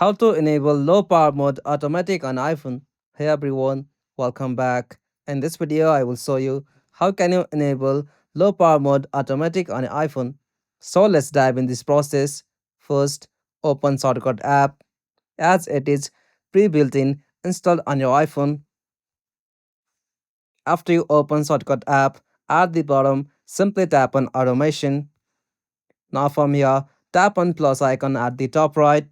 How to enable low power mode automatic on iPhone. Hey everyone, welcome back. In this video I will show you how can you enable low power mode automatic on iPhone. So let's dive in this process. First, open Shortcut app as it is pre-built in installed on your iPhone. After you open Shortcut app, at the bottom simply tap on automation. Now from here, tap on plus icon at the top right.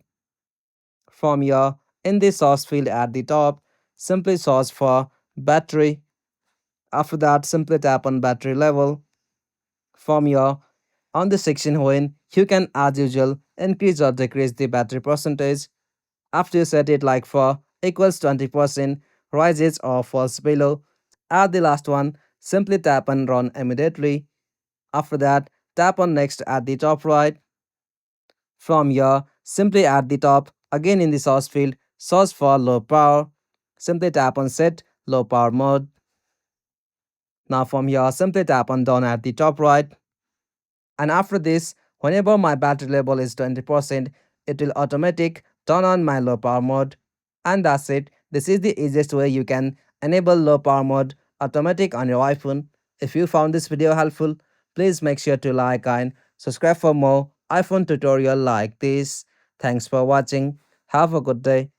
From here, in the source field at the top, simply search for battery. After that, simply tap on battery level. From here, on the section when you can, as usual, increase or decrease the battery percentage. After you set it like for equals 20%, rises or falls below. At the last one, simply tap on run immediately. After that, tap on next at the top right. From here, simply at the top, again in the source field, search for low power. Simply tap on set low power mode. Now from here, simply tap on done at the top right. And after this, whenever my battery level is 20%, it will automatic turn on my low power mode. And that's it. This is the easiest way you can enable low power mode automatic on your iPhone. If you found this video helpful, please make sure to like and subscribe for more iPhone tutorial like this. Thanks for watching. Have a good day.